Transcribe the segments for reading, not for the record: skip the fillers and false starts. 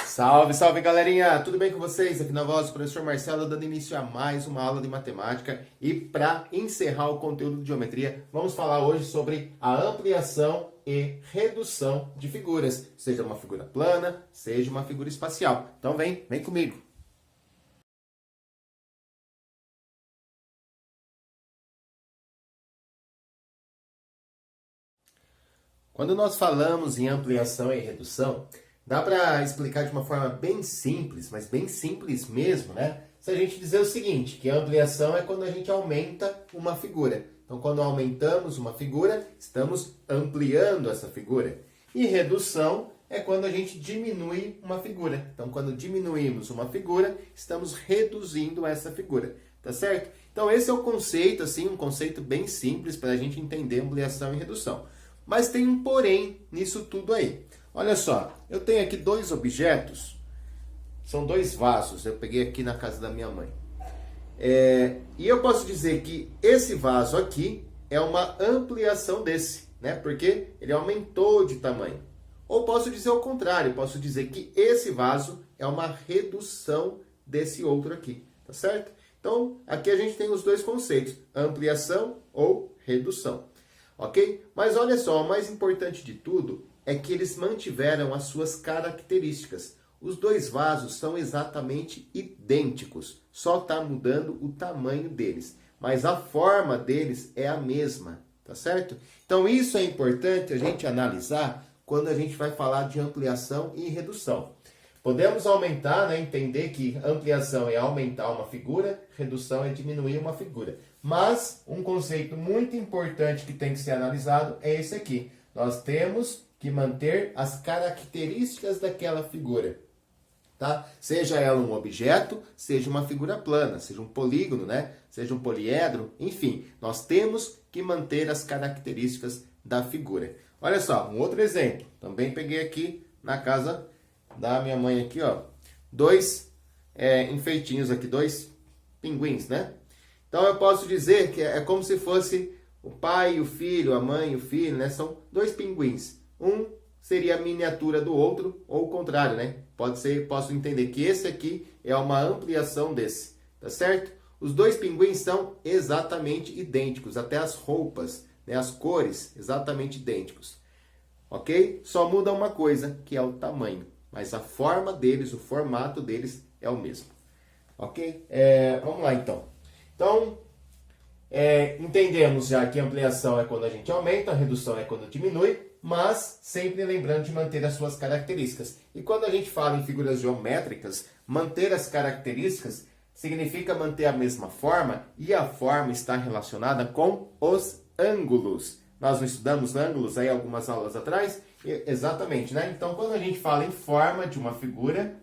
Salve, salve galerinha! Tudo bem com vocês? Aqui na voz do professor Marcelo, dando início a mais uma aula de matemática. E para encerrar o conteúdo de geometria, vamos falar hoje sobre a ampliação e redução de figuras, seja uma figura plana, seja uma figura espacial. Então vem comigo! Quando nós falamos em ampliação e redução, dá para explicar de uma forma bem simples, mas bem simples mesmo, né? Se a gente dizer o seguinte, que a ampliação é quando a gente aumenta uma figura. Então, quando aumentamos uma figura, estamos ampliando essa figura. E redução é quando a gente diminui uma figura. Então, quando diminuímos uma figura, estamos reduzindo essa figura, tá certo? Então, esse é o conceito, assim, um conceito bem simples para a gente entender ampliação e redução. Mas tem um porém nisso tudo aí. Olha só, eu tenho aqui dois objetos, são dois vasos, eu peguei aqui na casa da minha mãe. E eu posso dizer que esse vaso aqui é uma ampliação desse, né? Porque ele aumentou de tamanho. Ou posso dizer o contrário, posso dizer que esse vaso é uma redução desse outro aqui, tá certo? Então, aqui a gente tem os dois conceitos, ampliação ou redução. Ok? Mas olha só, o mais importante de tudo é que eles mantiveram as suas características. Os dois vasos são exatamente idênticos, só está mudando o tamanho deles, mas a forma deles é a mesma, tá certo? Então isso é importante a gente analisar quando a gente vai falar de ampliação e redução. Podemos aumentar, né, entender que ampliação é aumentar uma figura, redução é diminuir uma figura. Mas um conceito muito importante que tem que ser analisado é esse aqui. Nós temos que manter as características daquela figura, tá? Seja ela um objeto, seja uma figura plana, seja um polígono, né? Seja um poliedro, enfim, nós temos que manter as características da figura. Olha só, um outro exemplo. Também peguei aqui na casa da minha mãe aqui, ó, dois enfeitinhos aqui, dois pinguins, né? Então eu posso dizer que é como se fosse o pai e o filho, a mãe e o filho, né? São dois pinguins. Um seria a miniatura do outro, ou o contrário, né? Posso entender que esse aqui é uma ampliação desse, tá certo? Os dois pinguins são exatamente idênticos, até as roupas, né? As cores, exatamente idênticos. Ok? Só muda uma coisa, que é o tamanho. Mas a forma deles, o formato deles é o mesmo. Ok? Vamos lá então. Então, entendemos já que ampliação é quando a gente aumenta, a redução é quando diminui, mas sempre lembrando de manter as suas características. E quando a gente fala em figuras geométricas, manter as características significa manter a mesma forma, e a forma está relacionada com os ângulos. Nós não estudamos ângulos aí algumas aulas atrás? Exatamente, né? Então, quando a gente fala em forma de uma figura,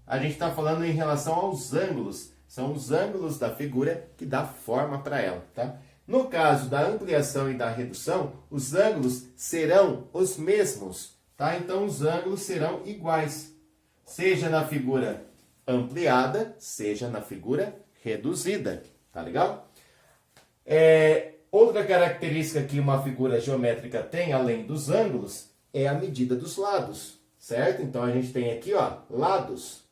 a gente está falando em relação aos ângulos. São os ângulos da figura que dá forma para ela, tá? No caso da ampliação e da redução, os ângulos serão os mesmos, tá? Então, os ângulos serão iguais, seja na figura ampliada, seja na figura reduzida, tá legal? Outra característica que uma figura geométrica tem, além dos ângulos, é a medida dos lados, certo? Então, a gente tem aqui, ó, lados.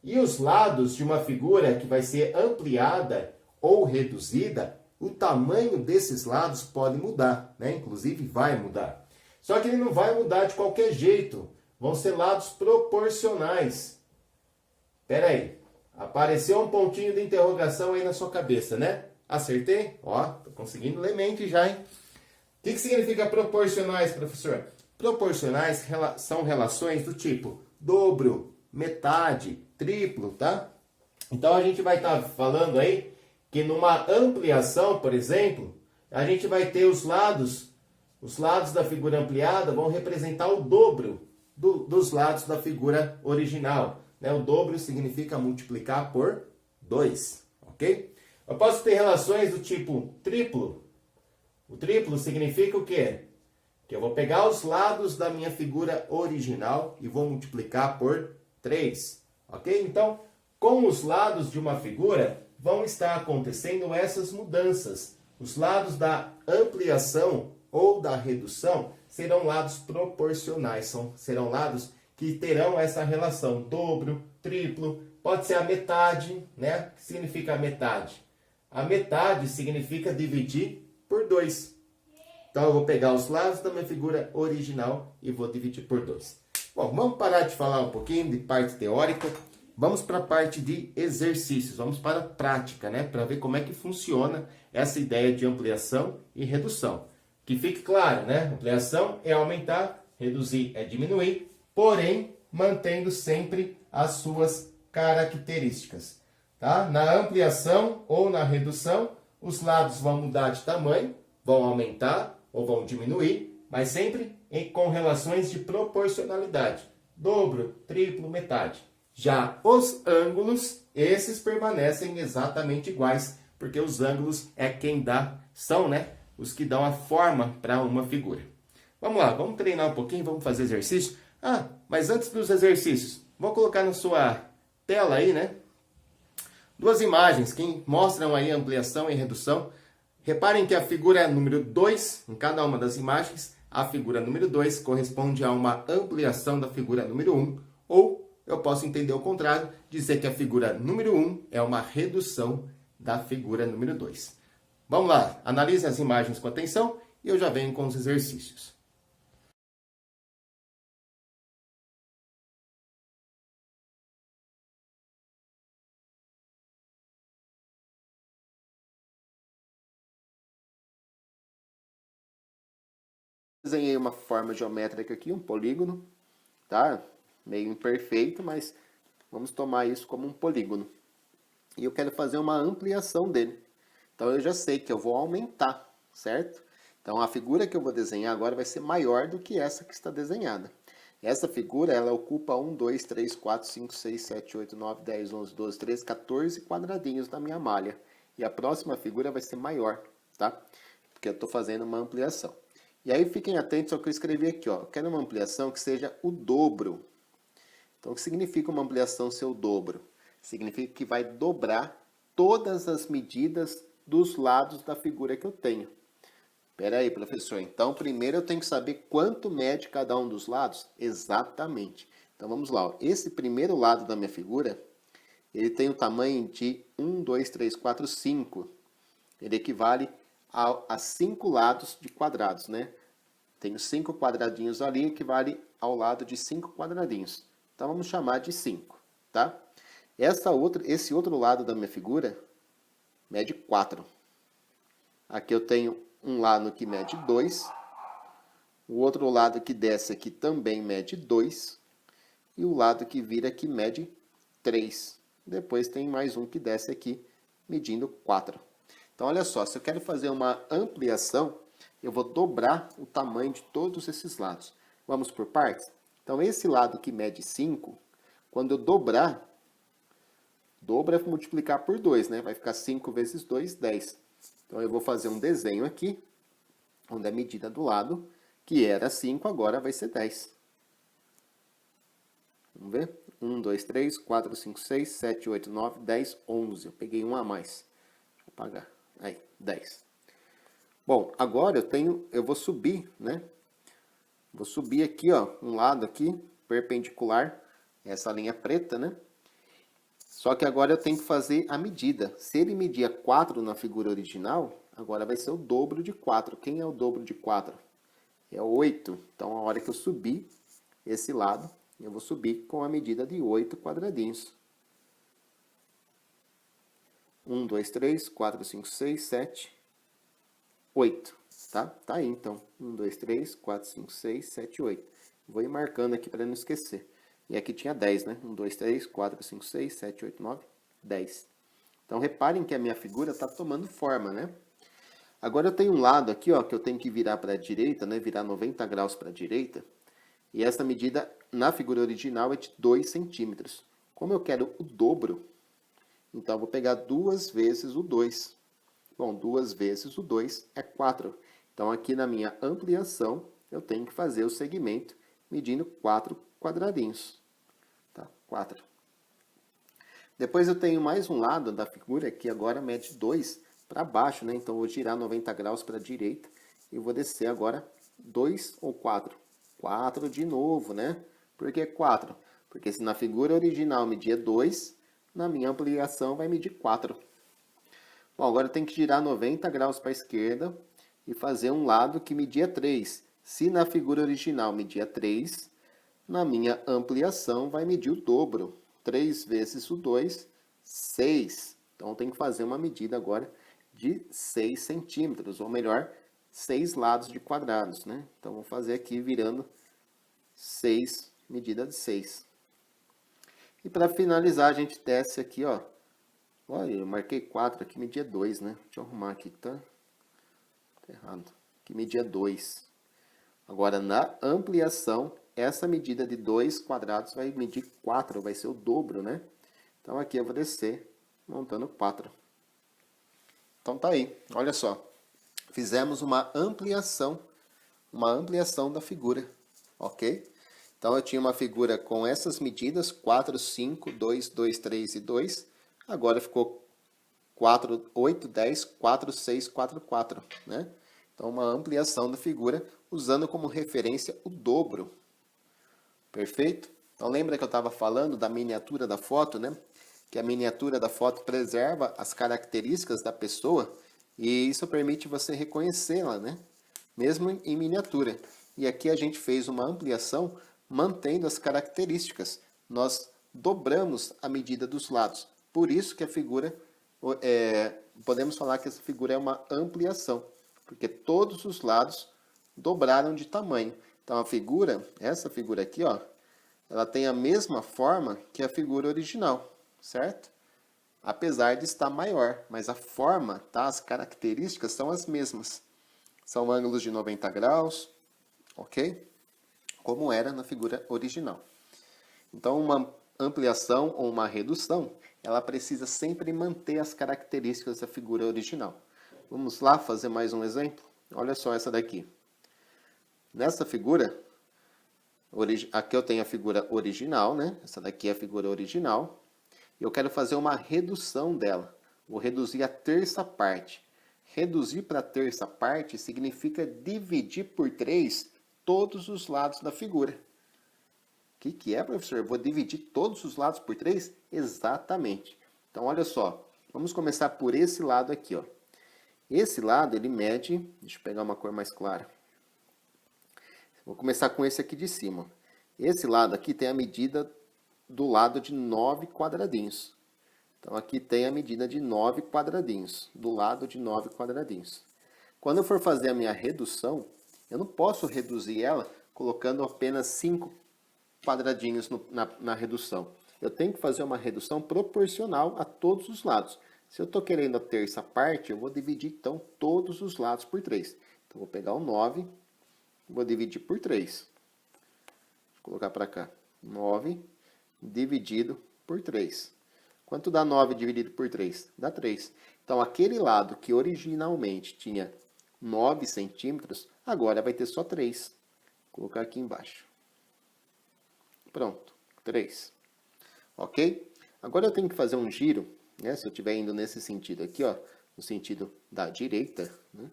E os lados de uma figura que vai ser ampliada ou reduzida, o tamanho desses lados pode mudar, né? Inclusive vai mudar. Só que ele não vai mudar de qualquer jeito. Vão ser lados proporcionais. Espera aí. Apareceu um pontinho de interrogação aí na sua cabeça, né? Acertei? Ó, tô conseguindo ler mente já, hein? O que significa proporcionais, professor? Proporcionais são relações do tipo dobro, metade, triplo, tá? Então a gente vai estar falando aí que numa ampliação, por exemplo, a gente vai ter os lados da figura ampliada vão representar o dobro dos lados da figura original, né? O dobro significa multiplicar por 2, ok? Eu posso ter relações do tipo triplo. O triplo significa o quê? Que eu vou pegar os lados da minha figura original e vou multiplicar por 3. Ok? Então, com os lados de uma figura, vão estar acontecendo essas mudanças. Os lados da ampliação ou da redução serão lados proporcionais, serão lados que terão essa relação dobro, triplo, pode ser a metade, né? O que significa a metade? A metade significa dividir por 2. Então eu vou pegar os lados da minha figura original e vou dividir por 2. Bom, vamos parar de falar um pouquinho de parte teórica. Vamos para a parte de exercícios, vamos para a prática, né? Para ver como é que funciona essa ideia de ampliação e redução. Que fique claro, né? Ampliação é aumentar, reduzir é diminuir, porém mantendo sempre as suas características. Tá? Na ampliação ou na redução, os lados vão mudar de tamanho, vão aumentar ou vão diminuir, mas sempre com relações de proporcionalidade. Dobro, triplo, metade. Já os ângulos, esses permanecem exatamente iguais, porque os ângulos são, né, os que dão a forma para uma figura. Vamos lá, vamos treinar um pouquinho, vamos fazer exercício. Mas antes dos exercícios, vou colocar na sua tela aí, né, duas imagens que mostram aí a ampliação e redução. Reparem que a figura número 2, em cada uma das imagens, a figura número 2 corresponde a uma ampliação da figura número 1, ou eu posso entender o contrário, dizer que a figura número 1 é uma redução da figura número 2. Vamos lá, analise as imagens com atenção e eu já venho com os exercícios. Desenhei uma forma geométrica aqui, um polígono, tá? Meio imperfeito, mas vamos tomar isso como um polígono. E eu quero fazer uma ampliação dele. Então eu já sei que eu vou aumentar, certo? Então a figura que eu vou desenhar agora vai ser maior do que essa que está desenhada. Essa figura, ela ocupa 1, 2, 3, 4, 5, 6, 7, 8, 9, 10, 11, 12, 13, 14 quadradinhos na minha malha. E a próxima figura vai ser maior, tá? Porque eu estou fazendo uma ampliação. E aí fiquem atentos ao que eu escrevi aqui, ó. Eu quero uma ampliação que seja o dobro. Então o que significa uma ampliação ser o dobro? Significa que vai dobrar todas as medidas dos lados da figura que eu tenho. Espera aí, professor. Então primeiro eu tenho que saber quanto mede cada um dos lados? Exatamente. Então vamos lá, ó. Esse primeiro lado da minha figura, ele tem o tamanho de 1, 2, 3, 4, 5. Ele equivale a 5 lados de quadrados, né? Tenho 5 quadradinhos ali, equivale ao lado de 5 quadradinhos. Então vamos chamar de 5, tá? Esse outro lado da minha figura mede 4. Aqui eu tenho um lado que mede 2. O outro lado que desce aqui também mede 2. E o lado que vira aqui mede 3. Depois tem mais um que desce aqui, medindo 4. Então, olha só, se eu quero fazer uma ampliação, eu vou dobrar o tamanho de todos esses lados. Vamos por partes? Então, esse lado que mede 5, quando eu dobrar, dobra é multiplicar por 2, né? Vai ficar 5 vezes 2, 10. Então, eu vou fazer um desenho aqui, onde a medida do lado, que era 5, agora vai ser 10. Vamos ver? 1, 2, 3, 4, 5, 6, 7, 8, 9, 10, 11. Eu peguei um a mais. Deixa eu apagar. Aí, 10. Bom, agora eu vou subir, né? Vou subir aqui, ó, um lado aqui, perpendicular, essa linha preta, né? Só que agora eu tenho que fazer a medida. Se ele media 4 na figura original, agora vai ser o dobro de 4. Quem é o dobro de 4? É 8. Então, a hora que eu subir esse lado, eu vou subir com a medida de 8 quadradinhos. 1, 2, 3, 4, 5, 6, 7, 8. Tá? Tá aí, então. 1, 2, 3, 4, 5, 6, 7, 8. Vou ir marcando aqui para não esquecer. E aqui tinha 10, né? 1, 2, 3, 4, 5, 6, 7, 8, 9, 10. Então, reparem que a minha figura está tomando forma, né? Agora, eu tenho um lado aqui, ó, que eu tenho que virar para a direita, né? Virar 90 graus para a direita. E essa medida, na figura original, é de 2 centímetros. Como eu quero o dobro, então, eu vou pegar 2 vezes o 2. Bom, 2 vezes o 2 é 4. Então, aqui na minha ampliação, eu tenho que fazer o segmento medindo 4 quadradinhos. Tá? 4. Depois eu tenho mais um lado da figura que agora mede 2 para baixo, né? Então, eu vou girar 90 graus para a direita e vou descer agora 2 ou 4. 4 de novo, né? Por que 4? Porque se na figura original media 2, na minha ampliação vai medir 4. Bom, agora eu tenho que girar 90 graus para a esquerda e fazer um lado que media 3. Se na figura original media 3, na minha ampliação vai medir o dobro. 3 vezes o 2, 6. Então eu tenho que fazer uma medida agora de 6 centímetros, ou melhor, 6 lados de quadrados, né? Então vou fazer aqui virando 6, medida de 6. E para finalizar, a gente desce aqui, ó. Olha, eu marquei 4 aqui, media 2, né? Deixa eu arrumar aqui, tá errado. Aqui media 2. Agora, na ampliação, essa medida de 2 quadrados vai medir 4, vai ser o dobro, né? Então, aqui eu vou descer montando 4. Então, tá aí. Olha só. Fizemos uma ampliação da figura, ok? Então, eu tinha uma figura com essas medidas, 4, 5, 2, 2, 3 e 2. Agora ficou 4, 8, 10, 4, 6, 4, 4, né? Então, uma ampliação da figura usando como referência o dobro. Perfeito? Então, lembra que eu estava falando da miniatura da foto, né? Que a miniatura da foto preserva as características da pessoa e isso permite você reconhecê-la, né? Mesmo em miniatura. E aqui a gente fez uma ampliação mantendo as características. Nós dobramos a medida dos lados. Por isso que a figura, podemos falar que essa figura é uma ampliação, porque todos os lados dobraram de tamanho. Então a figura, essa figura aqui, ó, ela tem a mesma forma que a figura original, certo? Apesar de estar maior, mas a forma, tá? As características são as mesmas. São ângulos de 90 graus, ok? Como era na figura original. Então, uma ampliação ou uma redução, ela precisa sempre manter as características da figura original. Vamos lá fazer mais um exemplo? Olha só essa daqui. Nessa figura, aqui eu tenho a figura original, né? Essa daqui é a figura original. Eu quero fazer uma redução dela. Vou reduzir a terça parte. Reduzir para a terça parte significa dividir por 3 todos os lados da figura. O que é, professor? Eu vou dividir todos os lados por 3? Exatamente. Então, olha só. Vamos começar por esse lado aqui, ó. Esse lado, ele mede... Deixa eu pegar uma cor mais clara. Vou começar com esse aqui de cima. Esse lado aqui tem a medida do lado de 9 quadradinhos. Então, aqui tem a medida de 9 quadradinhos. Do lado de 9 quadradinhos. Quando eu for fazer a minha redução, eu não posso reduzir ela colocando apenas 5 quadradinhos na redução. Eu tenho que fazer uma redução proporcional a todos os lados. Se eu estou querendo a terça parte, eu vou dividir, então, todos os lados por 3. Então, vou pegar o 9, vou dividir por 3. Vou colocar para cá. 9 dividido por 3. Quanto dá 9 dividido por 3? Dá 3. Então, aquele lado que originalmente tinha 9 centímetros, agora vai ter só 3. Vou colocar aqui embaixo. Pronto, 3. Ok? Agora eu tenho que fazer um giro, né? Se eu estiver indo nesse sentido aqui, ó, no sentido da direita, né?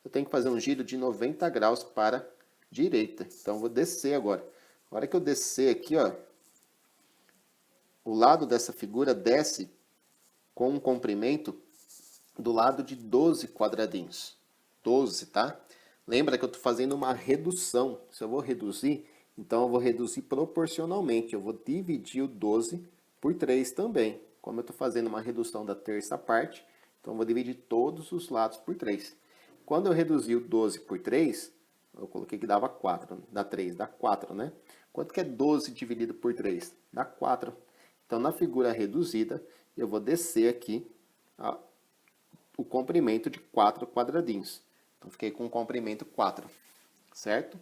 Eu tenho que fazer um giro de 90 graus para a direita. Então, eu vou descer agora. Na hora que eu descer aqui, ó, o lado dessa figura desce com um comprimento do lado de 12 quadradinhos. 12, tá? Lembra que eu estou fazendo uma redução. Se eu vou reduzir, então eu vou reduzir proporcionalmente. Eu vou dividir o 12 por 3 também. Como eu estou fazendo uma redução da terça parte, então eu vou dividir todos os lados por 3. Quando eu reduzir o 12 por 3, eu coloquei que dava 4. Dá 3, dá 4, né? Quanto que é 12 dividido por 3? Dá 4. Então, na figura reduzida, eu vou descer aqui o comprimento de 4 quadradinhos. Então, fiquei com o comprimento 4, certo?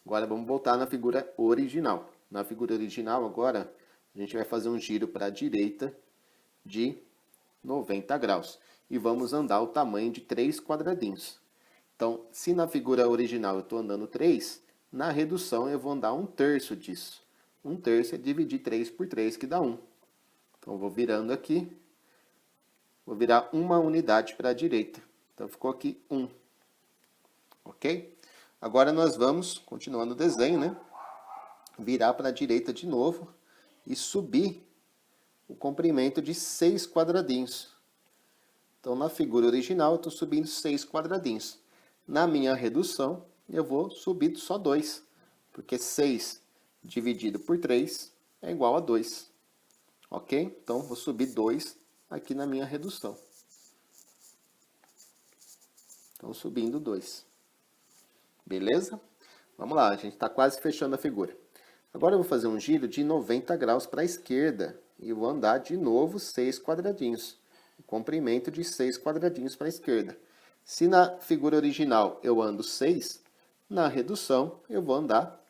Agora, vamos voltar na figura original. Na figura original, agora, a gente vai fazer um giro para a direita de 90 graus. E vamos andar o tamanho de 3 quadradinhos. Então, se na figura original eu estou andando 3, na redução eu vou andar 1/3 disso. 1/3 é dividir 3 por 3, que dá 1. Então, eu vou virando aqui. Vou virar uma unidade para a direita. Então, ficou aqui 1. Ok? Agora, nós vamos, continuando o desenho, né? virar para a direita de novo e subir o comprimento de 6 quadradinhos. Então, na figura original, eu estou subindo 6 quadradinhos. Na minha redução, eu vou subir só 2, porque 6 dividido por 3 é igual a 2. Ok? Então, vou subir 2 aqui na minha redução. Então, subindo 2. Beleza? Vamos lá, a gente está quase fechando a figura. Agora eu vou fazer um giro de 90 graus para a esquerda e vou andar de novo 6 quadradinhos. O comprimento de 6 quadradinhos para a esquerda. Se na figura original eu ando 6, na redução eu vou andar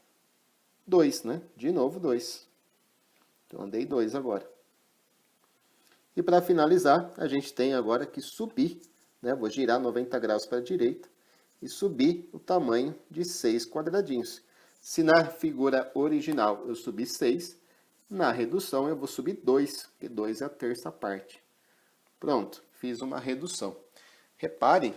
2, né? De novo 2. Então andei 2 agora. E para finalizar, a gente tem agora que subir, né? Vou girar 90 graus para a direita e subir o tamanho de 6 quadradinhos. Se na figura original eu subi 6, na redução eu vou subir 2, porque 2 é a terça parte. Pronto, fiz uma redução. Repare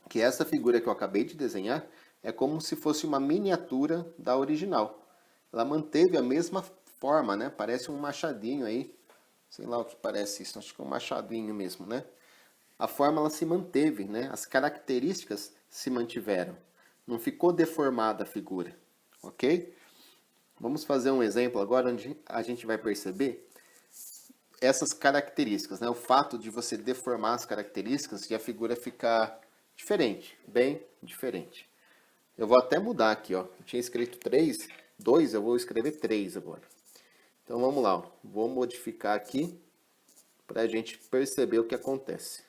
que essa figura que eu acabei de desenhar é como se fosse uma miniatura da original. Ela manteve a mesma forma, né? Parece um machadinho aí. Sei lá o que parece isso, acho que é um machadinho mesmo, né? A forma ela se manteve, né? As características se mantiveram. Não ficou deformada a figura, ok? Vamos fazer um exemplo agora onde a gente vai perceber essas características, né? O fato de você deformar as características e a figura ficar diferente, bem diferente. Eu vou até mudar aqui, ó. Eu tinha escrito 3, 2, eu vou escrever 3 agora. Então vamos lá, ó. Vou modificar aqui para a gente perceber o que acontece.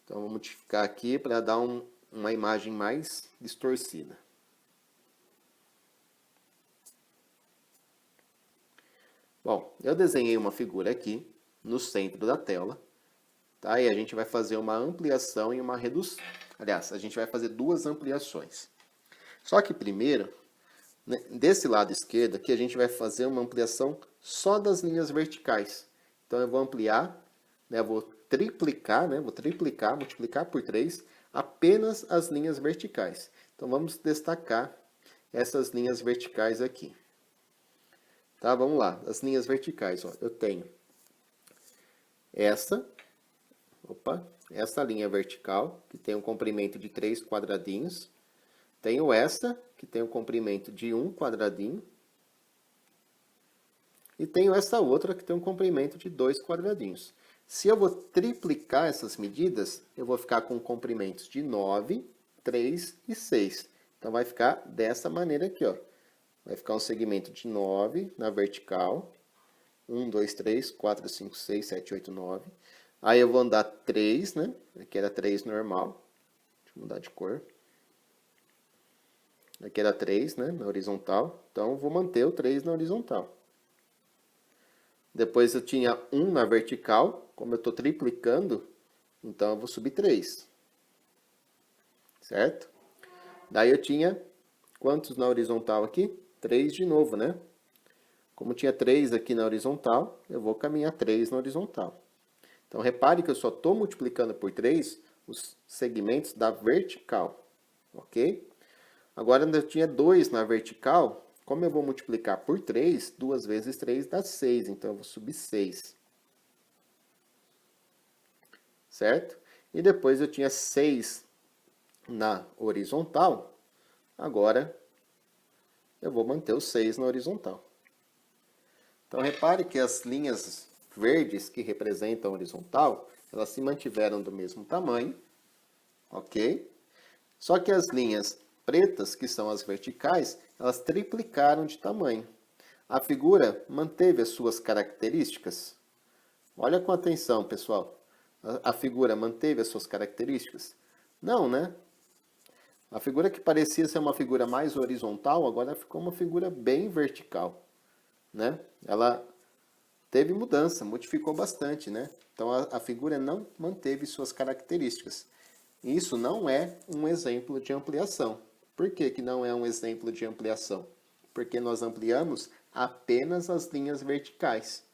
Então vou modificar aqui para dar uma imagem mais distorcida. Bom, eu desenhei uma figura aqui no centro da tela, tá? E a gente vai fazer uma ampliação e uma redução. Aliás, a gente vai fazer duas ampliações. Só que primeiro, né, desse lado esquerdo aqui, a gente vai fazer uma ampliação só das linhas verticais. Então eu vou ampliar, né, eu vou triplicar, né, multiplicar por 3, apenas as linhas verticais. Então vamos destacar essas linhas verticais aqui. Tá, vamos lá, as linhas verticais, ó, eu tenho essa linha vertical, que tem um comprimento de 3 quadradinhos. Tenho esta, que tem um comprimento de 1 quadradinho. E tenho essa outra, que tem um comprimento de 2 quadradinhos. Se eu vou triplicar essas medidas, eu vou ficar com comprimentos de 9, 3 e 6. Então vai ficar dessa maneira aqui, ó. Vai ficar um segmento de 9 na vertical. 1, 2, 3, 4, 5, 6, 7, 8, 9. Aí eu vou andar 3, né? Aqui era 3 normal. Deixa eu mudar de cor. Aqui era 3, né? Na horizontal. Então eu vou manter o 3 na horizontal. Depois eu tinha 1 na vertical. Como eu estou triplicando, então eu vou subir 3. Certo? Daí eu tinha quantos na horizontal aqui? 3 de novo, né? Como tinha 3 aqui na horizontal, eu vou caminhar 3 na horizontal. Então, repare que eu só estou multiplicando por 3 os segmentos da vertical. Ok? Agora, eu tinha 2 na vertical. Como eu vou multiplicar por 3, 2 vezes 3 dá 6. Então, eu vou subir 6. Certo? E depois eu tinha 6 na horizontal. Agora, eu vou manter o 6 na horizontal. Então, repare que as linhas verdes que representam a horizontal, elas se mantiveram do mesmo tamanho, ok? Só que as linhas pretas, que são as verticais, elas triplicaram de tamanho. A figura manteve as suas características. Olha com atenção, pessoal. A figura manteve as suas características? Não, né? A figura que parecia ser uma figura mais horizontal, agora ficou uma figura bem vertical, né? Ela teve mudança, modificou bastante, né? Então a figura não manteve suas características. Isso não é um exemplo de ampliação. Por que que não é um exemplo de ampliação? Porque nós ampliamos apenas as linhas verticais.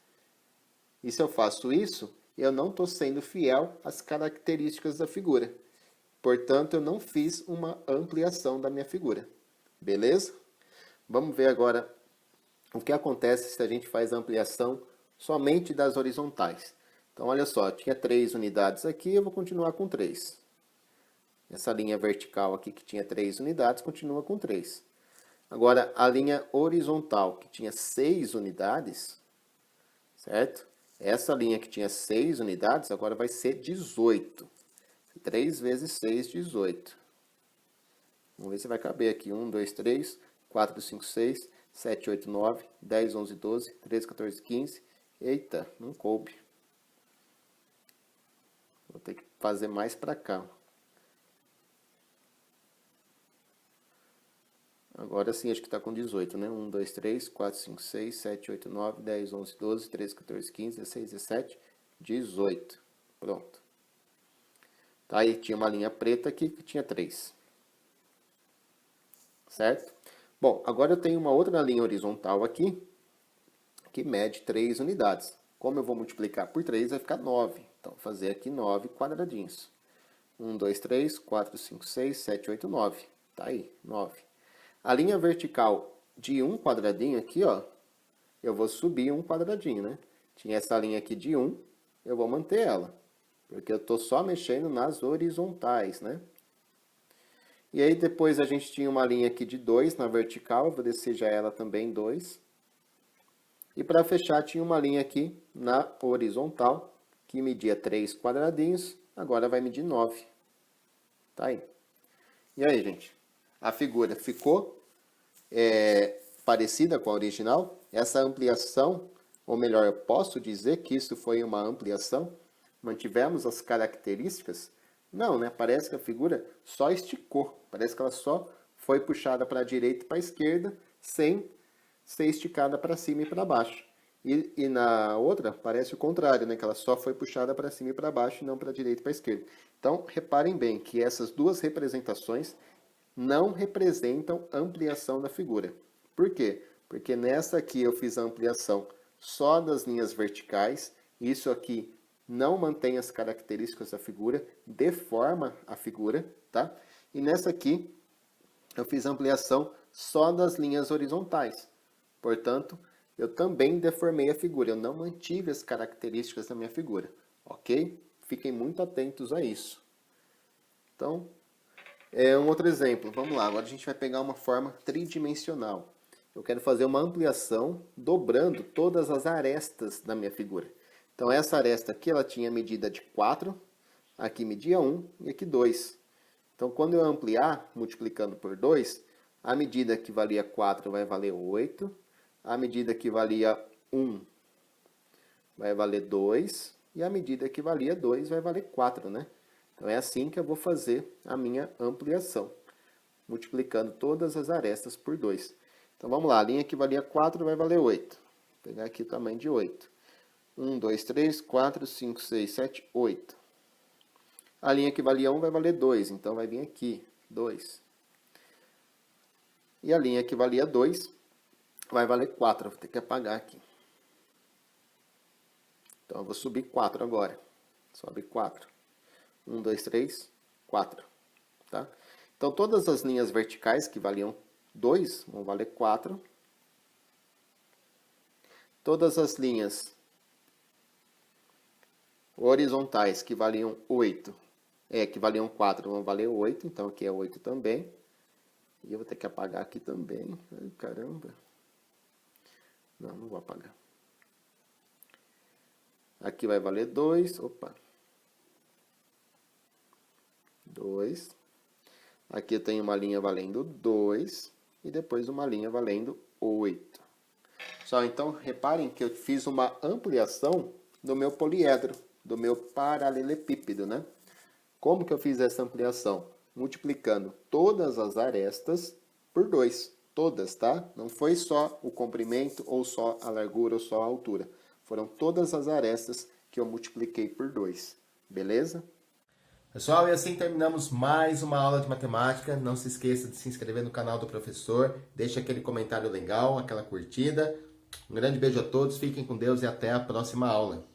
E se eu faço isso, eu não estou sendo fiel às características da figura. Portanto, eu não fiz uma ampliação da minha figura. Beleza? Vamos ver agora o que acontece se a gente faz a ampliação somente das horizontais. Então, olha só, tinha 3 unidades aqui, eu vou continuar com 3. Essa linha vertical aqui que tinha 3 unidades, continua com 3. Agora, a linha horizontal, que tinha 6 unidades, certo? Essa linha que tinha 6 unidades, agora vai ser 18. 3 vezes 6, 18. Vamos ver se vai caber aqui. 1, 2, 3, 4, 5, 6, 7, 8, 9, 10, 11, 12, 13, 14, 15. Eita, não coube. Vou ter que fazer mais para cá. Agora sim, acho que está com 18, né? 1, 2, 3, 4, 5, 6, 7, 8, 9, 10, 11, 12, 13, 14, 15, 16, 17, 18. Pronto. Tá aí, tinha uma linha preta aqui que tinha 3. Certo? Bom, agora eu tenho uma outra linha horizontal aqui, que mede 3 unidades. Como eu vou multiplicar por 3, vai ficar 9. Então, vou fazer aqui 9 quadradinhos. 1, 2, 3, 4, 5, 6, 7, 8, 9. Tá aí, 9. A linha vertical de um quadradinho aqui, ó, eu vou subir um quadradinho, né? Tinha essa linha aqui de 1, eu vou manter ela, porque eu estou só mexendo nas horizontais, né? E aí depois a gente tinha uma linha aqui de 2 na vertical, eu vou descer já ela também 2. E para fechar tinha uma linha aqui na horizontal, que media 3 quadradinhos, agora vai medir 9. Tá aí. E aí, gente? A figura ficou parecida com a original? Essa ampliação, ou melhor, eu posso dizer que isso foi uma ampliação? Mantivemos as características? Não, né? Parece que a figura só esticou. Parece que ela só foi puxada para a direita e para a esquerda, sem ser esticada para cima e para baixo. E na outra, parece o contrário, né? Que ela só foi puxada para cima e para baixo, e não para a direita e para a esquerda. Então, reparem bem que essas duas representações não representam ampliação da figura. Por quê? Porque nessa aqui eu fiz a ampliação só das linhas verticais. Isso aqui não mantém as características da figura, deforma a figura, tá? E nessa aqui eu fiz a ampliação só das linhas horizontais. Portanto, eu também deformei a figura, eu não mantive as características da minha figura, ok? Fiquem muito atentos a isso. Então, um outro exemplo, vamos lá, agora a gente vai pegar uma forma tridimensional. Eu quero fazer uma ampliação dobrando todas as arestas da minha figura. Então essa aresta aqui, ela tinha medida de 4, aqui media 1 e aqui 2. Então quando eu ampliar, multiplicando por 2, a medida que valia 4 vai valer 8, a medida que valia 1 vai valer 2, e a medida que valia 2 vai valer 4, né? Então é assim que eu vou fazer a minha ampliação, multiplicando todas as arestas por 2. Então vamos lá, a linha que valia 4 vai valer 8. Vou pegar aqui o tamanho de 8. 1, 2, 3, 4, 5, 6, 7, 8. A linha que valia 1 vai valer 2, então vai vir aqui, 2. E a linha que valia 2 vai valer 4, vou ter que apagar aqui. Então eu vou subir 4 agora. Sobe 4. 1, 2, 3, 4. Tá? Então, todas as linhas verticais que valiam 2 vão valer 4. Todas as linhas horizontais que valiam 8, que valiam 4 vão valer 8. Então, aqui é 8 também. E eu vou ter que apagar aqui também. Ai, caramba. Não, não vou apagar. Aqui vai valer 2. Opa. 2. Aqui eu tenho uma linha valendo 2 e depois uma linha valendo 8. Só então reparem que eu fiz uma ampliação do meu poliedro, do meu paralelepípedo, né? Como que eu fiz essa ampliação? Multiplicando todas as arestas por 2. Todas, tá? Não foi só o comprimento, ou só a largura, ou só a altura. Foram todas as arestas que eu multipliquei por 2. Beleza? Pessoal, e assim terminamos mais uma aula de matemática. Não se esqueça de se inscrever no canal do professor. Deixe aquele comentário legal, aquela curtida. Um grande beijo a todos, fiquem com Deus e até a próxima aula.